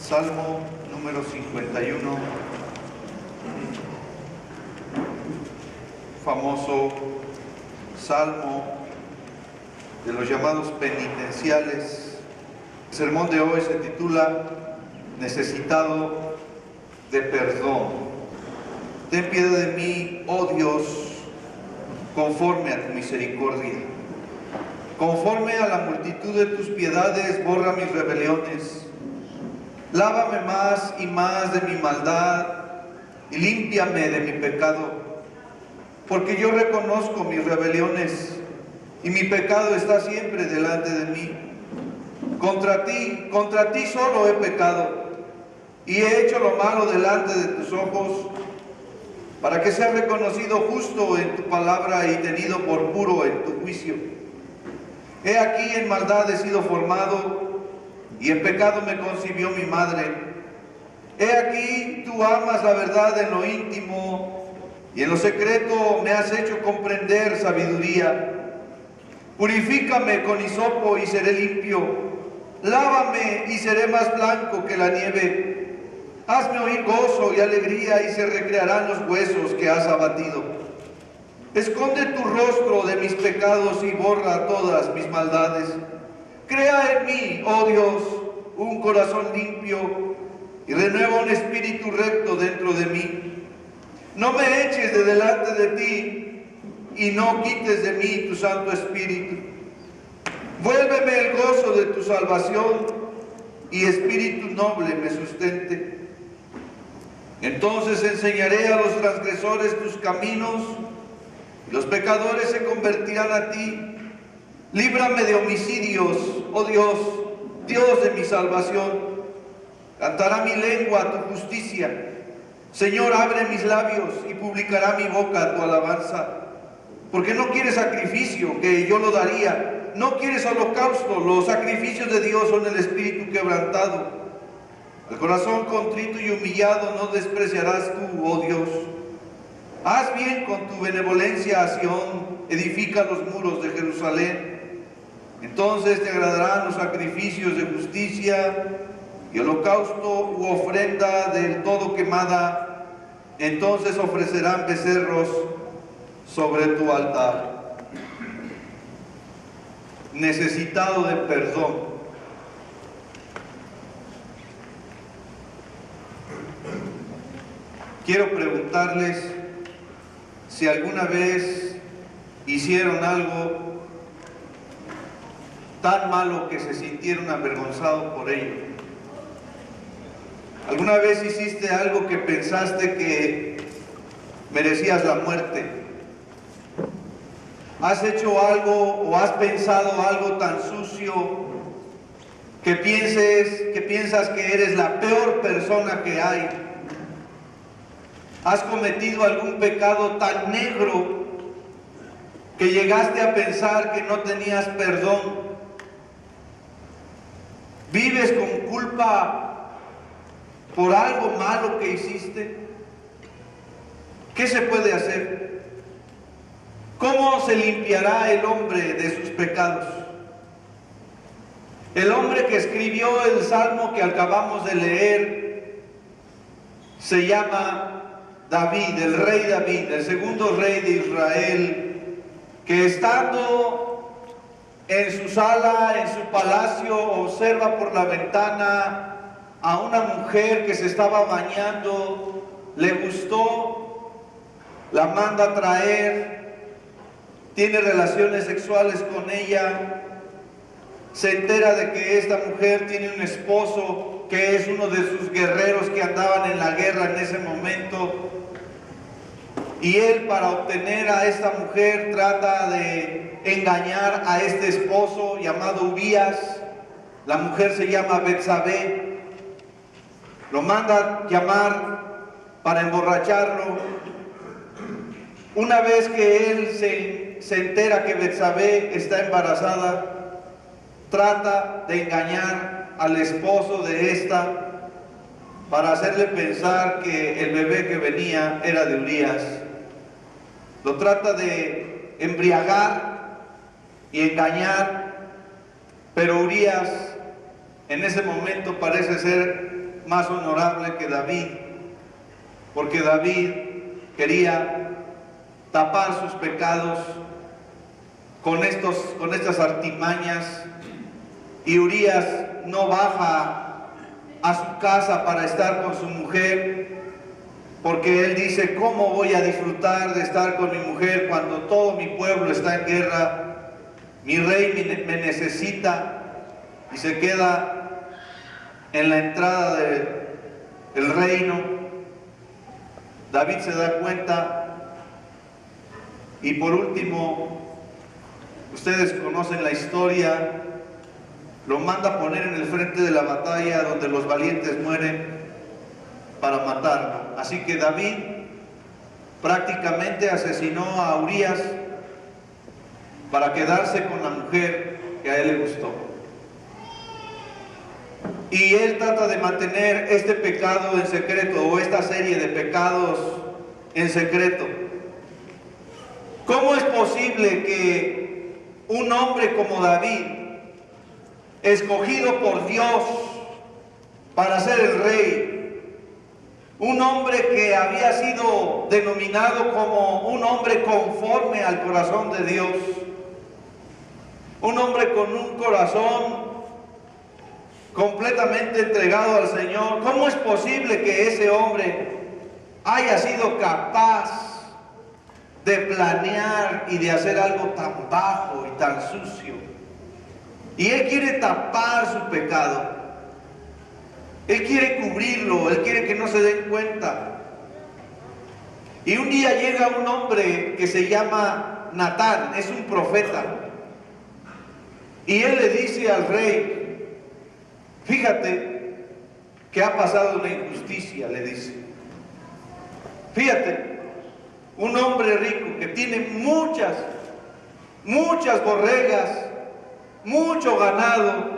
Salmo número 51, famoso salmo de los llamados penitenciales. El sermón de hoy se titula Necesitado de perdón. Ten piedad de mí, oh Dios, conforme a tu misericordia. Conforme a la multitud de tus piedades, borra mis rebeliones. Lávame más y más de mi maldad y límpiame de mi pecado, porque yo reconozco mis rebeliones y mi pecado está siempre delante de mí. Contra ti solo he pecado y he hecho lo malo delante de tus ojos, para que seas reconocido justo en tu palabra y tenido por puro en tu juicio. He aquí en maldad he sido formado, y en pecado me concibió mi madre. He aquí tú amas la verdad en lo íntimo, y en lo secreto me has hecho comprender sabiduría. Purifícame con hisopo y seré limpio. Lávame y seré más blanco que la nieve. Hazme oír gozo y alegría, y se recrearán los huesos que has abatido. Esconde tu rostro de mis pecados y borra todas mis maldades. Crea en mí, oh Dios, un corazón limpio y renueva un espíritu recto dentro de mí. No me eches de delante de ti y no quites de mí tu Santo Espíritu. Vuélveme el gozo de tu salvación y espíritu noble me sustente. Entonces enseñaré a los transgresores tus caminos y los pecadores se convertirán a ti. Líbrame de homicidios, oh Dios, Dios de mi salvación. Cantará mi lengua tu justicia. Señor, abre mis labios y publicará mi boca tu alabanza. Porque no quieres sacrificio, que yo lo daría. No quieres holocausto. Los sacrificios de Dios son el espíritu quebrantado. Al corazón contrito y humillado no despreciarás tú, oh Dios. Haz bien con tu benevolencia a Sión. Edifica los muros de Jerusalén. Entonces te agradarán los sacrificios de justicia y holocausto u ofrenda del todo quemada. Entonces ofrecerán becerros sobre tu altar. Necesitado de perdón. Quiero preguntarles si alguna vez hicieron algo tan malo que se sintieron avergonzados por ello. ¿Alguna vez hiciste algo que pensaste que merecías la muerte? ¿Has hecho algo o has pensado algo tan sucio que piensas que eres la peor persona que hay? ¿Has cometido algún pecado tan negro que llegaste a pensar que no tenías perdón? ¿Vives con culpa por algo malo que hiciste? ¿Qué se puede hacer? ¿Cómo se limpiará el hombre de sus pecados? El hombre que escribió el salmo que acabamos de leer se llama David, el rey David, el segundo rey de Israel, que estando en su sala, en su palacio, observa por la ventana a una mujer que se estaba bañando, le gustó, la manda a traer, tiene relaciones sexuales con ella, se entera de que esta mujer tiene un esposo que es uno de sus guerreros que andaban en la guerra en ese momento, y él, para obtener a esta mujer, trata de engañar a este esposo llamado Urías. La mujer se llama Betsabé. Lo manda llamar para emborracharlo. Una vez que él se entera que Betsabé está embarazada, trata de engañar al esposo de esta para hacerle pensar que el bebé que venía era de Urías. Lo trata de embriagar y engañar, pero Urías en ese momento parece ser más honorable que David, porque David quería tapar sus pecados con estas artimañas, y Urías no baja a su casa para estar con su mujer, porque él dice: ¿cómo voy a disfrutar de estar con mi mujer cuando todo mi pueblo está en guerra? Mi rey me necesita. Y se queda en la entrada del reino. David se da cuenta, y por último, ustedes conocen la historia, lo manda a poner en el frente de la batalla donde los valientes mueren para matarlo. Así que David prácticamente asesinó a Urías para quedarse con la mujer que a él le gustó. Y él trata de mantener este pecado en secreto, o esta serie de pecados en secreto. ¿Cómo es posible que un hombre como David, escogido por Dios para ser el rey, un hombre que había sido denominado como un hombre conforme al corazón de Dios, un hombre con un corazón completamente entregado al Señor, cómo es posible que ese hombre haya sido capaz de planear y de hacer algo tan bajo y tan sucio? Y él quiere tapar su pecado, él quiere cubrirlo, él quiere que no se den cuenta. Y un día llega un hombre que se llama Natán, es un profeta, y él le dice al rey: fíjate que ha pasado una injusticia, le dice. Fíjate, un hombre rico que tiene muchas borregas, mucho ganado,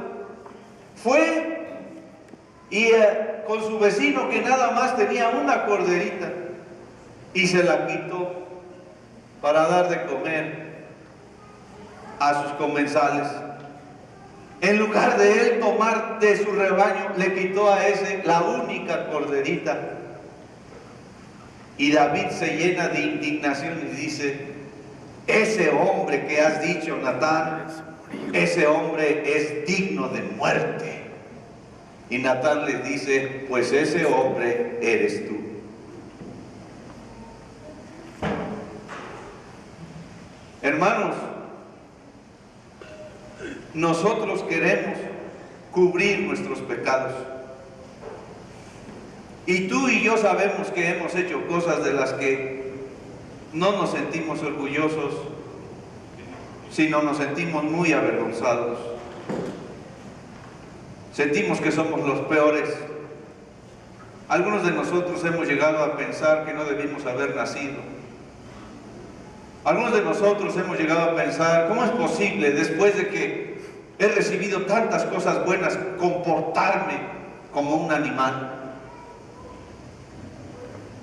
fue y con su vecino, que nada más tenía una corderita, y se la quitó para dar de comer a sus comensales. En lugar de él tomar de su rebaño, le quitó a ese la única corderita. Y David se llena de indignación y dice: ese hombre que has dicho, Natán, ese hombre es digno de muerte. Y Natán le dice: pues ese hombre eres tú. Hermanos, nosotros queremos cubrir nuestros pecados. Y tú y yo sabemos que hemos hecho cosas de las que no nos sentimos orgullosos, sino nos sentimos muy avergonzados. Sentimos que somos los peores. Algunos de nosotros hemos llegado a pensar que no debimos haber nacido. Algunos de nosotros hemos llegado a pensar: ¿cómo es posible, después de que he recibido tantas cosas buenas, comportarme como un animal?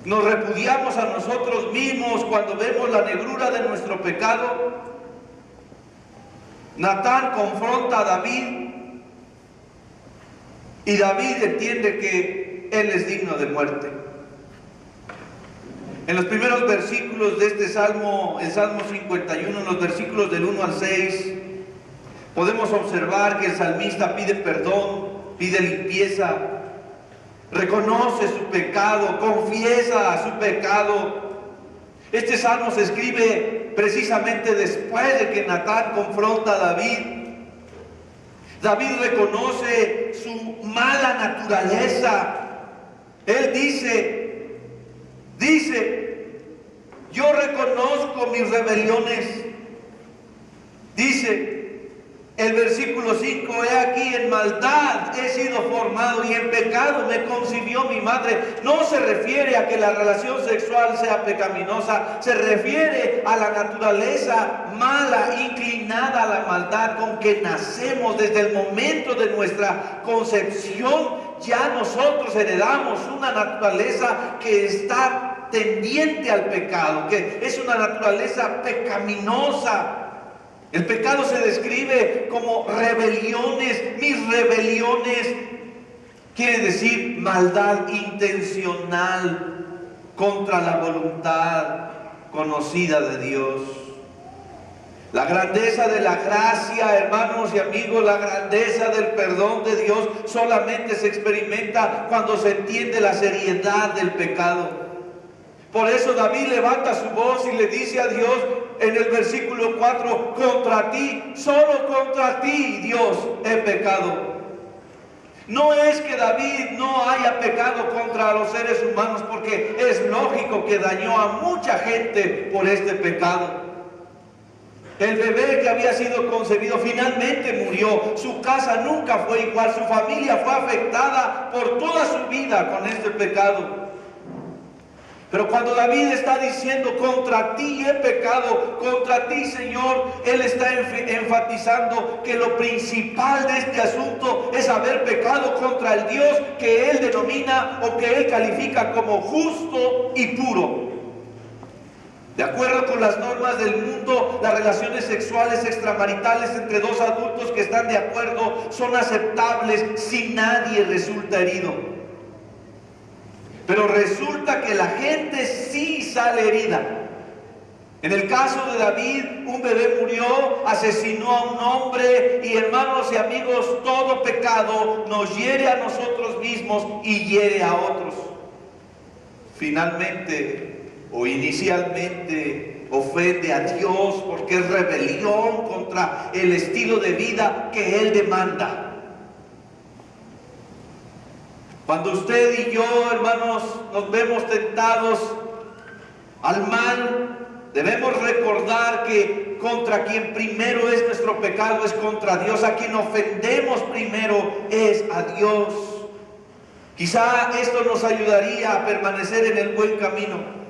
Nos repudiamos a nosotros mismos cuando vemos la negrura de nuestro pecado. Natán confronta a David, y David entiende que él es digno de muerte. En los primeros versículos de este salmo, el Salmo 51, en los versículos del 1 al 6, podemos observar que el salmista pide perdón, pide limpieza, reconoce su pecado, confiesa su pecado. Este salmo se escribe precisamente después de que Natán confronta a David. David reconoce su mala naturaleza. Él dice, yo reconozco mis rebeliones. Dice el versículo 5: he aquí, en maldad he sido formado, y en pecado me concibió mi madre. No se refiere a que la relación sexual sea pecaminosa, se refiere a la naturaleza mala, inclinada a la maldad, con que nacemos. Desde el momento de nuestra concepción, ya nosotros heredamos una naturaleza que está tendiente al pecado, que es una naturaleza pecaminosa. El pecado se describe como rebeliones, mis rebeliones. quiere decir maldad intencional contra la voluntad conocida de Dios. La grandeza de la gracia, hermanos y amigos, la grandeza del perdón de Dios solamente se experimenta cuando se entiende la seriedad del pecado. Por eso David levanta su voz y le dice a Dios en el versículo 4, contra ti, solo contra ti, Dios, he pecado. No es que David no haya pecado contra los seres humanos, porque es lógico que dañó a mucha gente por este pecado. El bebé que había sido concebido finalmente murió. Su casa nunca fue igual. Su familia fue afectada por toda su vida con este pecado. Pero cuando David está diciendo, contra ti he pecado, contra ti, Señor, él está enfatizando que lo principal de este asunto es haber pecado contra el Dios que él denomina o que él califica como justo y puro. De acuerdo con las normas del mundo, las relaciones sexuales extramaritales entre dos adultos que están de acuerdo son aceptables si nadie resulta herido. Pero resulta que la gente sí sale herida. En el caso de David, un bebé murió, asesinó a un hombre, y hermanos y amigos, todo pecado nos hiere a nosotros mismos y hiere a otros. Finalmente, o inicialmente, ofende a Dios porque es rebelión contra el estilo de vida que Él demanda. Cuando usted y yo, hermanos, nos vemos tentados al mal, debemos recordar que contra quien primero es nuestro pecado es contra Dios. A quien ofendemos primero es a Dios. Quizá esto nos ayudaría a permanecer en el buen camino.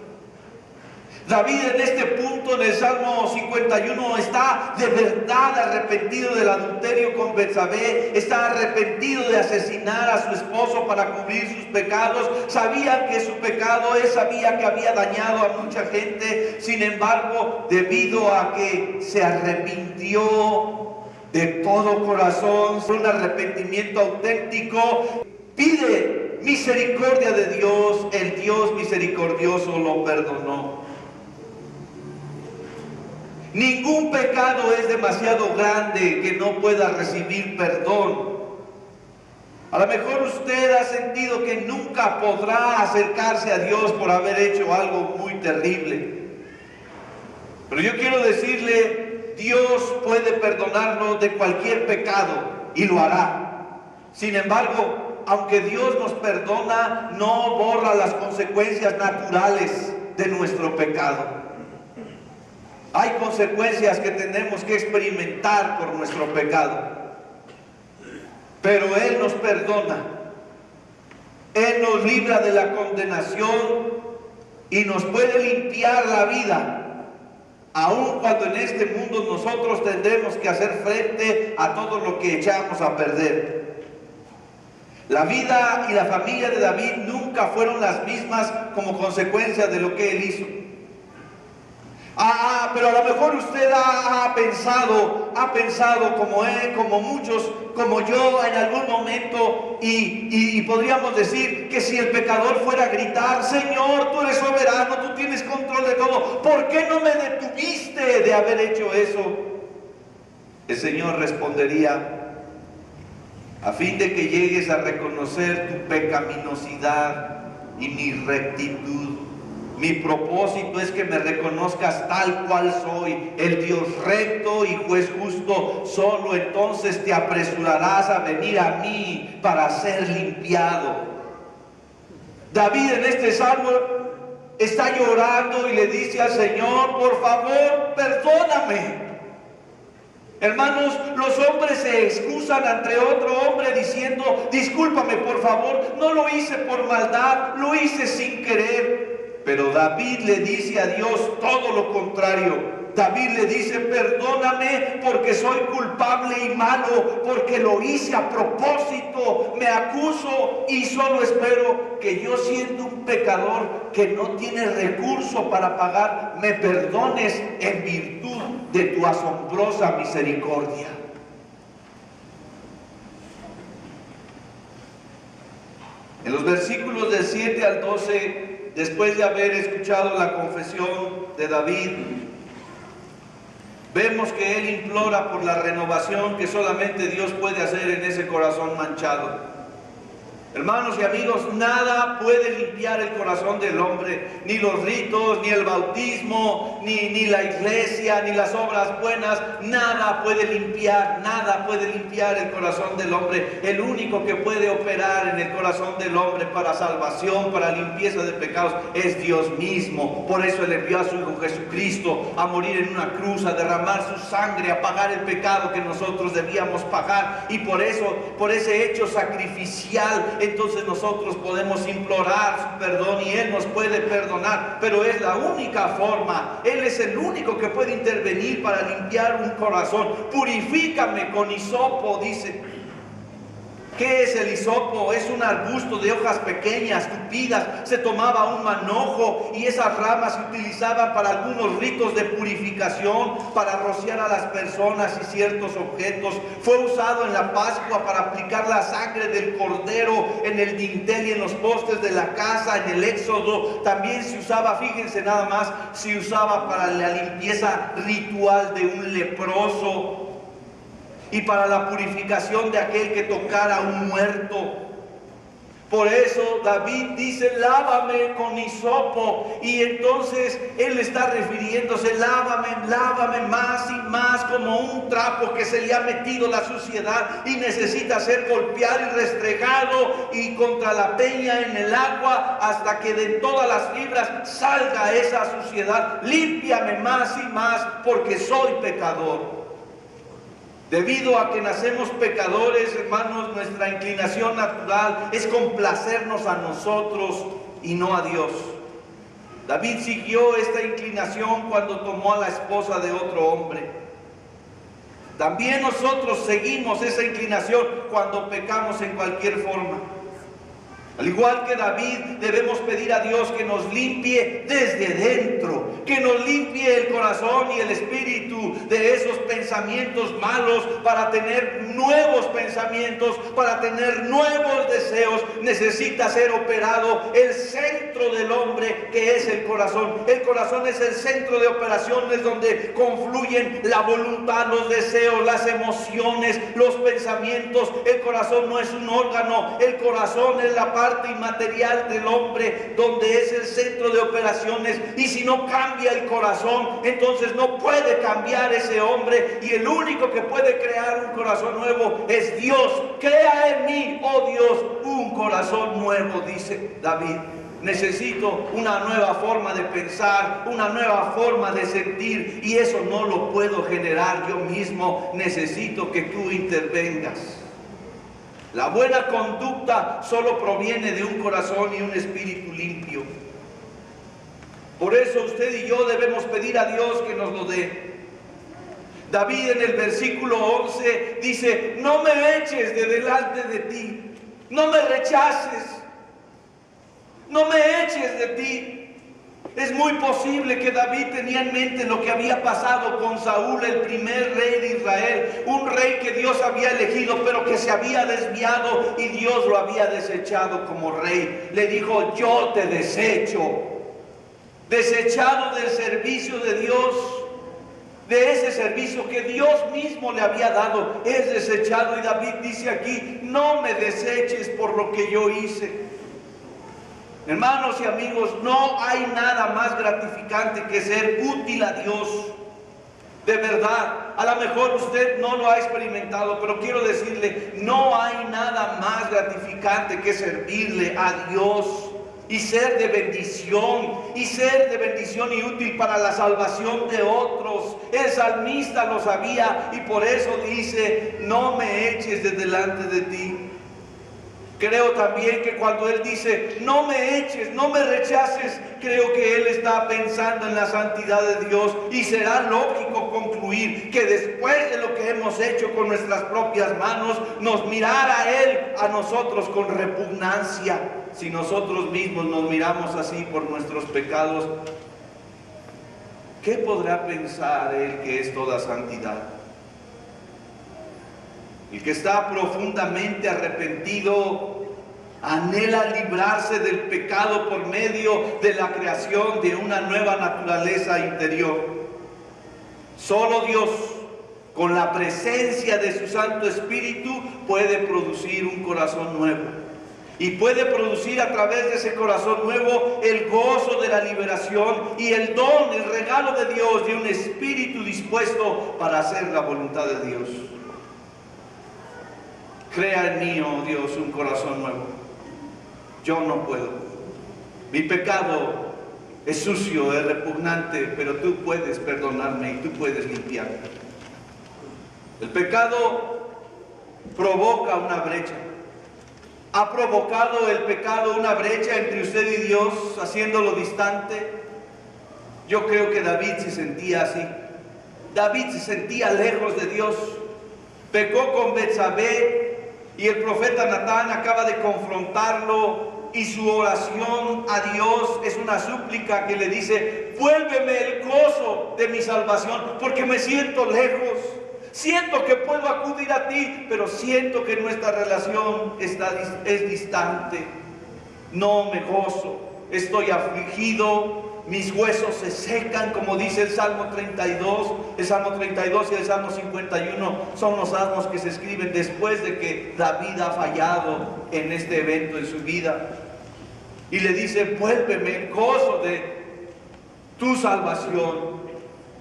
David en este punto, en el Salmo 51, está de verdad arrepentido del adulterio con Betsabé, está arrepentido de asesinar a su esposo para cubrir sus pecados. Sabía que su pecado es, sabía que había dañado a mucha gente. Sin embargo, debido a que se arrepintió de todo corazón, fue un arrepentimiento auténtico, pide misericordia de Dios. El Dios misericordioso lo perdonó. Ningún pecado es demasiado grande que no pueda recibir perdón. A lo mejor usted ha sentido que nunca podrá acercarse a Dios por haber hecho algo muy terrible. Pero yo quiero decirle, Dios puede perdonarnos de cualquier pecado y lo hará. Sin embargo, aunque Dios nos perdona, no borra las consecuencias naturales de nuestro pecado. Hay consecuencias que tenemos que experimentar por nuestro pecado. Pero Él nos perdona. Él nos libra de la condenación y nos puede limpiar la vida. Aun cuando en este mundo nosotros tendremos que hacer frente a todo lo que echamos a perder. La vida y la familia de David nunca fueron las mismas como consecuencia de lo que él hizo. Pero a lo mejor usted ha pensado como él, como muchos, como yo en algún momento, y podríamos decir que si el pecador fuera a gritar, Señor, tú eres soberano, tú tienes control de todo, ¿por qué no me detuviste de haber hecho eso? El Señor respondería, a fin de que llegues a reconocer tu pecaminosidad y mi rectitud. Mi propósito es que me reconozcas tal cual soy, el Dios recto y juez justo. Solo entonces te apresurarás a venir a mí para ser limpiado. David en este salmo está llorando y le dice al Señor, por favor, perdóname. Hermanos, los hombres se excusan ante otro hombre diciendo, discúlpame por favor, no lo hice por maldad, lo hice sin querer. Pero David le dice a Dios todo lo contrario. David le dice, perdóname porque soy culpable y malo, porque lo hice a propósito, me acuso y solo espero que yo, siendo un pecador que no tiene recurso para pagar, me perdones en virtud de tu asombrosa misericordia. En los versículos del 7 al 12, después de haber escuchado la confesión de David, vemos que él implora por la renovación que solamente Dios puede hacer en ese corazón manchado. Hermanos y amigos, nada puede limpiar el corazón del hombre, ni los ritos, ni el bautismo, ni la iglesia, ni las obras buenas, nada puede limpiar el corazón del hombre. El único que puede operar en el corazón del hombre para salvación, para limpieza de pecados, es Dios mismo. Por eso Él envió a su Hijo Jesucristo a morir en una cruz, a derramar su sangre, a pagar el pecado que nosotros debíamos pagar. Y por eso, por ese hecho sacrificial, entonces nosotros podemos implorar su perdón y Él nos puede perdonar, pero es la única forma. Él es el único que puede intervenir para limpiar un corazón. Purifícame con hisopo, dice. ¿Qué es el hisopo? Es un arbusto de hojas pequeñas, tupidas. Se tomaba un manojo y esas ramas se utilizaban para algunos ritos de purificación, para rociar a las personas y ciertos objetos. Fue usado en la Pascua para aplicar la sangre del cordero en el dintel y en los postes de la casa, en el Éxodo. También se usaba, fíjense nada más, se usaba para la limpieza ritual de un leproso y para la purificación de aquel que tocara a un muerto. Por eso David dice, lávame con hisopo. Y entonces él está refiriéndose, lávame más y más, como un trapo que se le ha metido la suciedad y necesita ser golpeado y restregado y contra la peña en el agua hasta que de todas las fibras salga esa suciedad. Límpiame más y más porque soy pecador. Debido a que nacemos pecadores, hermanos, nuestra inclinación natural es complacernos a nosotros y no a Dios. David siguió esta inclinación cuando tomó a la esposa de otro hombre. También nosotros seguimos esa inclinación cuando pecamos en cualquier forma. Al igual que David, debemos pedir a Dios que nos limpie desde dentro, que nos limpie el corazón y el espíritu de esos pensamientos malos para tener nuevos pensamientos, para tener nuevos deseos. Necesita ser operado el centro del hombre, que es el corazón. El corazón es el centro de operaciones donde confluyen la voluntad, los deseos, las emociones, los pensamientos. El corazón no es un órgano, el corazón es la parte inmaterial del hombre, donde es el centro de operaciones. Y si no cambia el corazón, entonces no puede cambiar ese hombre, y el único que puede crear un corazón nuevo es Dios. Crea en mí, oh Dios, un corazón nuevo, dice David. Necesito una nueva forma de pensar, una nueva forma de sentir, y eso no lo puedo generar yo mismo. Necesito que tú intervengas. La buena conducta solo proviene de un corazón y un espíritu limpio. Por eso usted y yo debemos pedir a Dios que nos lo dé. David en el versículo 11 dice, no me eches de delante de ti, no me rechaces, no me eches de ti. Es muy posible que David tenía en mente lo que había pasado con Saúl, el primer rey de Israel, un rey que Dios había elegido, pero que se había desviado y Dios lo había desechado como rey. Le dijo, yo te desecho. Desechado del servicio de Dios, de ese servicio que Dios mismo le había dado, es desechado. Y David dice aquí, no me deseches por lo que yo hice. Hermanos y amigos, no hay nada más gratificante que ser útil a Dios. De verdad, a lo mejor usted no lo ha experimentado, pero quiero decirle, no hay nada más gratificante que servirle a Dios y ser de bendición, y útil para la salvación de otros. El salmista lo sabía y por eso dice, no me eches de delante de ti. Creo también que cuando él dice, no me eches, no me rechaces, creo que él está pensando en la santidad de Dios. Y será lógico concluir que después de lo que hemos hecho con nuestras propias manos, nos mirara él a nosotros con repugnancia. Si nosotros mismos nos miramos así por nuestros pecados, ¿qué podrá pensar él que es toda santidad? El que está profundamente arrepentido Anhela librarse del pecado por medio de la creación de una nueva naturaleza interior. Solo Dios, con la presencia de su Santo Espíritu, puede producir un corazón nuevo. Y puede producir a través de ese corazón nuevo el gozo de la liberación y el don, el regalo de Dios, de un espíritu dispuesto para hacer la voluntad de Dios. Crea en mí, oh Dios, un corazón nuevo. Yo no puedo. Mi pecado es sucio, es repugnante, pero tú puedes perdonarme y tú puedes limpiarme. El pecado provoca una brecha. ¿Ha provocado el pecado una brecha entre usted y Dios, haciéndolo distante? Yo creo que David se sentía así. David se sentía lejos de Dios. Pecó con Betsabé y el profeta Natán acaba de confrontarlo, y su oración a Dios es una súplica que le dice: vuélveme el gozo de mi salvación, porque me siento lejos. Siento que puedo acudir a ti, pero siento que nuestra relación es distante. No me gozo, estoy afligido, mis huesos se secan, como dice el Salmo 32. El Salmo 32 y el Salmo 51 son los salmos que se escriben después de que David ha fallado en este evento en su vida. Y le dice: vuélveme el gozo de tu salvación.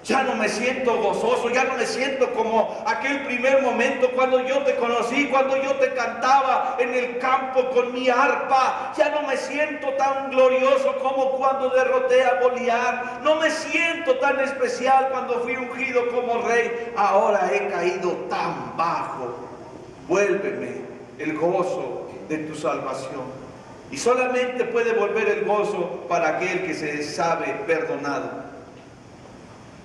Ya no me siento gozoso, ya no me siento como aquel primer momento cuando yo te conocí, cuando yo te cantaba en el campo con mi arpa. Ya no me siento tan glorioso como cuando derroté a Goliat. No me siento tan especial cuando fui ungido como rey. Ahora he caído tan bajo. Vuélveme el gozo de tu salvación. Y solamente puede volver el gozo para aquel que se sabe perdonado.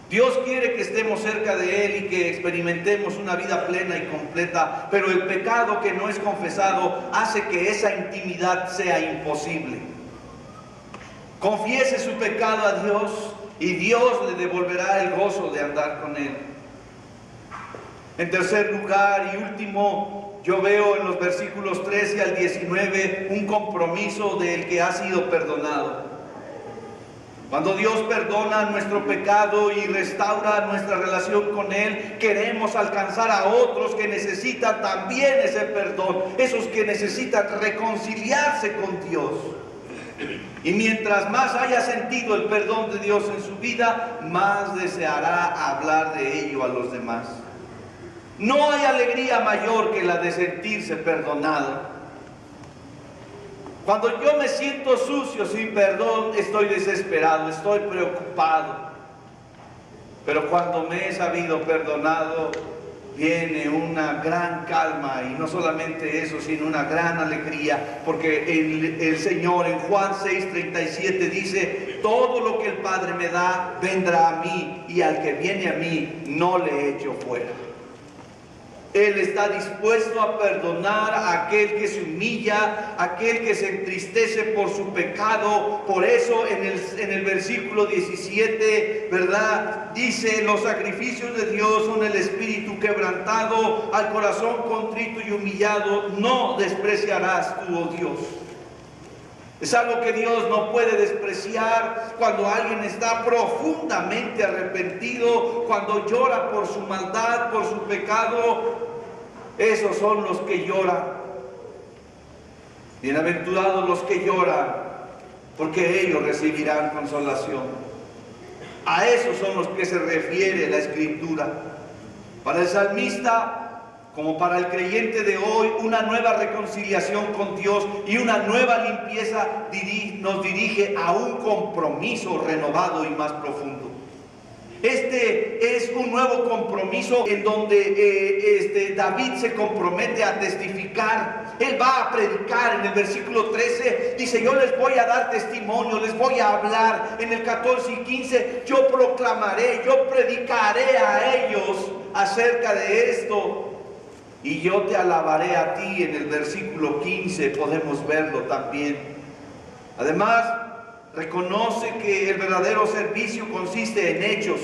Dios quiere que estemos cerca de Él y que experimentemos una vida plena y completa, pero el pecado que no es confesado hace que esa intimidad sea imposible. Confiese su pecado a Dios y Dios le devolverá el gozo de andar con Él. En tercer lugar y último, yo veo en los versículos 13 al 19 un compromiso del que ha sido perdonado. Cuando Dios perdona nuestro pecado y restaura nuestra relación con Él, queremos alcanzar a otros que necesitan también ese perdón, esos que necesitan reconciliarse con Dios. Y mientras más haya sentido el perdón de Dios en su vida, más deseará hablar de ello a los demás. No hay alegría mayor que la de sentirse perdonado. Cuando yo me siento sucio, sin perdón, estoy desesperado, estoy preocupado. Pero cuando me he sabido perdonado, viene una gran calma, y no solamente eso, sino una gran alegría, porque el Señor en Juan 6:37 dice: todo lo que el Padre me da, vendrá a mí, y al que viene a mí, no le echo fuera. Él está dispuesto a perdonar a aquel que se humilla, a aquel que se entristece por su pecado. Por eso en el versículo 17, ¿verdad? Dice: los sacrificios de Dios son el espíritu quebrantado, al corazón contrito y humillado no despreciarás tú, oh Dios. Es algo que Dios no puede despreciar cuando alguien está profundamente arrepentido, cuando llora por su maldad, por su pecado. Esos son los que lloran. Bienaventurados los que lloran, porque ellos recibirán consolación. A esos son los que se refiere la Escritura. Para el salmista, como para el creyente de hoy, una nueva reconciliación con Dios y una nueva limpieza nos dirige a un compromiso renovado y más profundo. Este es un nuevo compromiso en donde David se compromete a testificar. Él va a predicar. En el versículo 13 dice: yo les voy a dar testimonio, les voy a hablar. En el 14 y 15, yo proclamaré, yo predicaré a ellos acerca de esto. Y yo te alabaré a ti. En el versículo 15 podemos verlo también. Además, reconoce que el verdadero servicio consiste en hechos,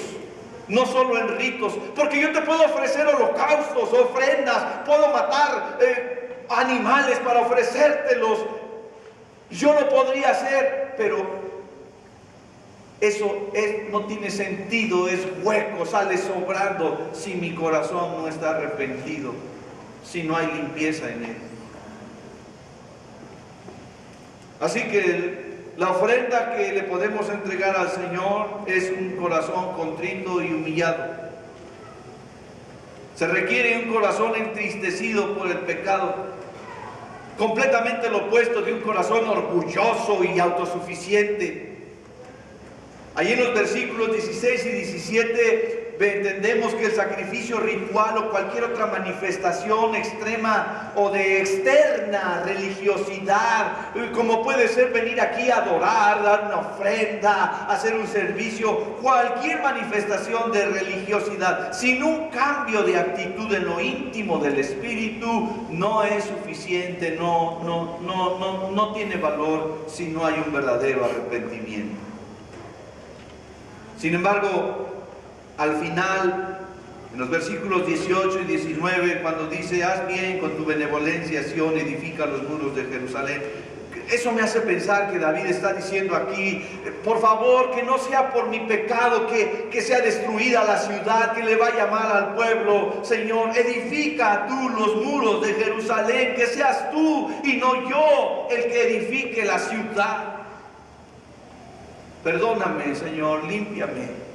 no solo en ritos. Porque yo te puedo ofrecer holocaustos, ofrendas, puedo matar animales para ofrecértelos, Yo lo podría hacer, pero eso no tiene sentido, es hueco, sale sobrando si mi corazón no está arrepentido, si no hay limpieza en él. Así que la ofrenda que le podemos entregar al Señor es un corazón contrito y humillado. Se requiere un corazón entristecido por el pecado, completamente lo opuesto de un corazón orgulloso y autosuficiente. Allí en los versículos 16 y 17 entendemos que el sacrificio ritual o cualquier otra manifestación extrema o de externa religiosidad, como puede ser venir aquí a adorar, dar una ofrenda, hacer un servicio, cualquier manifestación de religiosidad sin un cambio de actitud en lo íntimo del espíritu, no es suficiente, no tiene valor si no hay un verdadero arrepentimiento. Sin embargo, al final, en los versículos 18 y 19, cuando dice, haz bien con tu benevolencia, Sión, edifica los muros de Jerusalén, eso me hace pensar que David está diciendo aquí, por favor, que no sea por mi pecado que sea destruida la ciudad, que le vaya mal al pueblo. Señor, edifica tú los muros de Jerusalén, que seas tú y no yo el que edifique la ciudad. Perdóname, Señor, límpiame.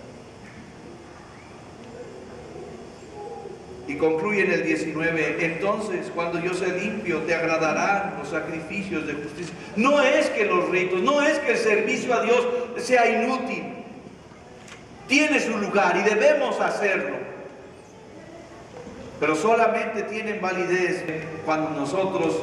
Y concluye en el 19, entonces cuando yo sea limpio te agradarán los sacrificios de justicia. No es que los ritos, no es que el servicio a Dios sea inútil. Tiene su lugar y debemos hacerlo. Pero solamente tienen validez cuando nosotros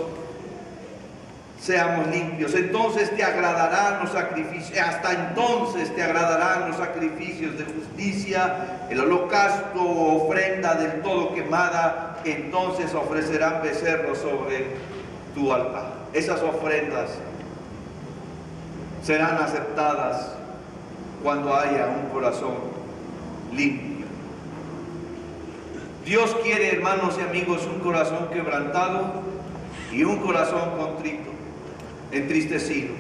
seamos limpios. Entonces te agradarán los sacrificios, hasta entonces te agradarán los sacrificios de justicia, el holocausto o ofrenda del todo quemada, entonces ofrecerán becerros sobre tu altar. Esas ofrendas serán aceptadas cuando haya un corazón limpio. Dios quiere, hermanos y amigos, un corazón quebrantado y un corazón contrito, entristecido.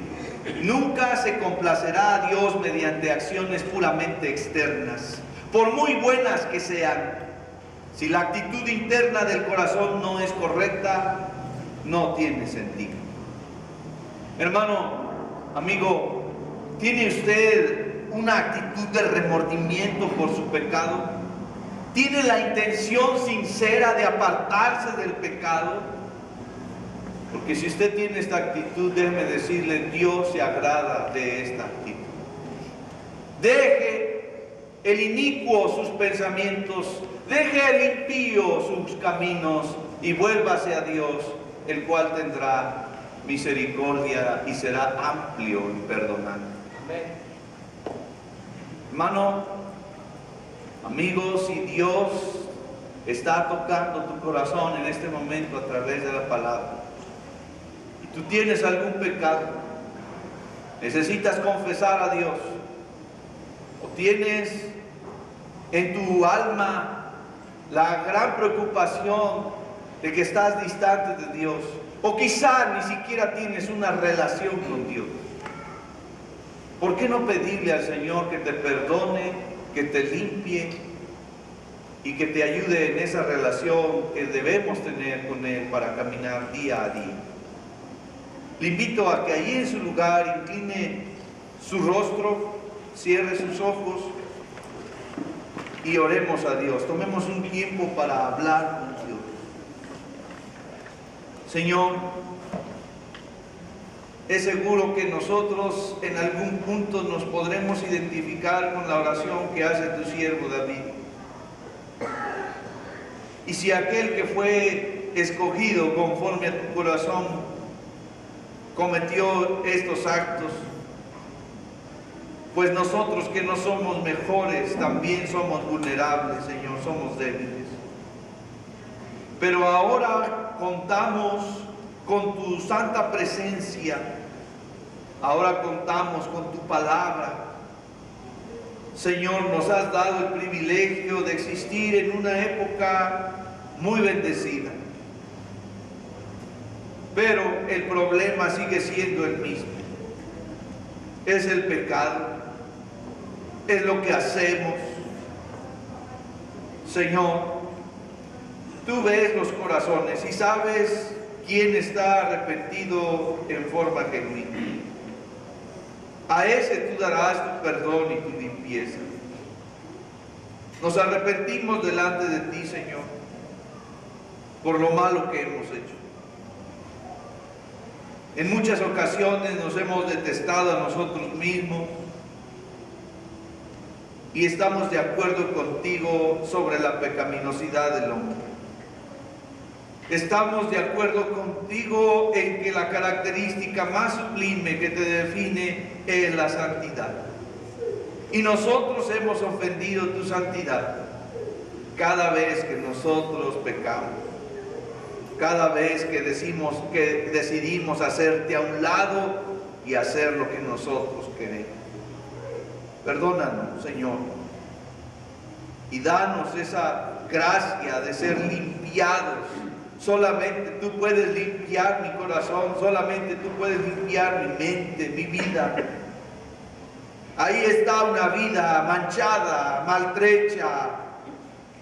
Nunca se complacerá a Dios mediante acciones puramente externas, por muy buenas que sean. Si la actitud interna del corazón no es correcta, no tiene sentido. Hermano, amigo, ¿tiene usted una actitud de remordimiento por su pecado? ¿Tiene la intención sincera de apartarse del pecado? Porque si usted tiene esta actitud, déjeme decirle, Dios se agrada de esta actitud. Deje el inicuo sus pensamientos, deje el impío sus caminos y vuélvase a Dios, el cual tendrá misericordia y será amplio en perdonar. Hermano, amigos, si Dios está tocando tu corazón en este momento a través de la palabra, tú tienes algún pecado, necesitas confesar a Dios, o tienes en tu alma la gran preocupación de que estás distante de Dios, o quizá ni siquiera tienes una relación con Dios, ¿por qué no pedirle al Señor que te perdone, que te limpie y que te ayude en esa relación que debemos tener con Él para caminar día a día? Le invito a que allí en su lugar incline su rostro, cierre sus ojos y oremos a Dios. Tomemos un tiempo para hablar con Dios. Señor, es seguro que nosotros en algún punto nos podremos identificar con la oración que hace tu siervo David. Y si aquel que fue escogido conforme a tu corazón cometió estos actos, pues nosotros que no somos mejores también somos vulnerables, Señor, somos débiles. Pero ahora contamos con tu santa presencia, ahora contamos con tu palabra. Señor, nos has dado el privilegio de existir en una época muy bendecida. pero el problema sigue siendo el mismo. Es el pecado, es lo que hacemos. Señor, tú ves los corazones y sabes quién está arrepentido en forma genuina. A ese tú darás tu perdón y tu limpieza. Nos arrepentimos delante de ti, Señor, por lo malo que hemos hecho. En muchas ocasiones nos hemos detestado a nosotros mismos y estamos de acuerdo contigo sobre la pecaminosidad del hombre. Estamos de acuerdo contigo en que la característica más sublime que te define es la santidad. Y nosotros hemos ofendido tu santidad cada vez que nosotros pecamos, cada vez que decidimos hacerte a un lado y hacer lo que nosotros queremos. Perdónanos, Señor, y danos esa gracia de ser limpiados. Solamente tú puedes limpiar mi corazón, solamente tú puedes limpiar mi mente, mi vida. Ahí está una vida manchada, maltrecha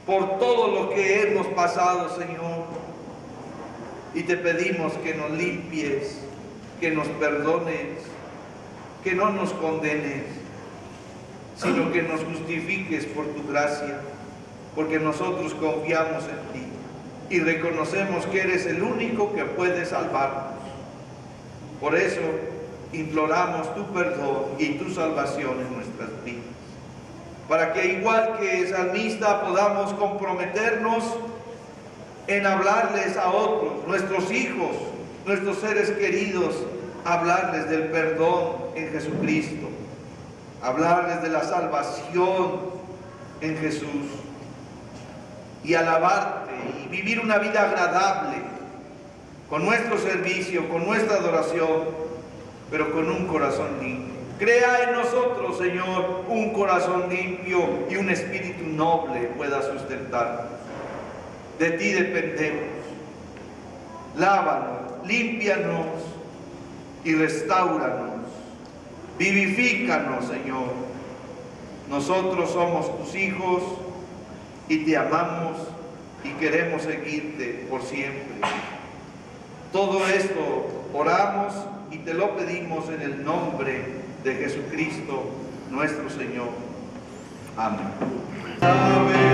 por todo lo que hemos pasado, Señor. Y te pedimos que nos limpies, que nos perdones, que no nos condenes, sino que nos justifiques por tu gracia, porque nosotros confiamos en ti y reconocemos que eres el único que puede salvarnos. Por eso imploramos tu perdón y tu salvación en nuestras vidas, para que igual que el salmista podamos comprometernos en hablarles a otros, nuestros hijos, nuestros seres queridos, hablarles del perdón en Jesucristo, hablarles de la salvación en Jesús y alabarte y vivir una vida agradable con nuestro servicio, con nuestra adoración, pero con un corazón limpio. Crea en nosotros, Señor, un corazón limpio y un espíritu noble pueda sustentarnos. De ti dependemos. Lávanos, límpianos y restáuranos. Vivifícanos, Señor. Nosotros somos tus hijos y te amamos y queremos seguirte por siempre. Todo esto oramos y te lo pedimos en el nombre de Jesucristo, nuestro Señor. Amén. Amén.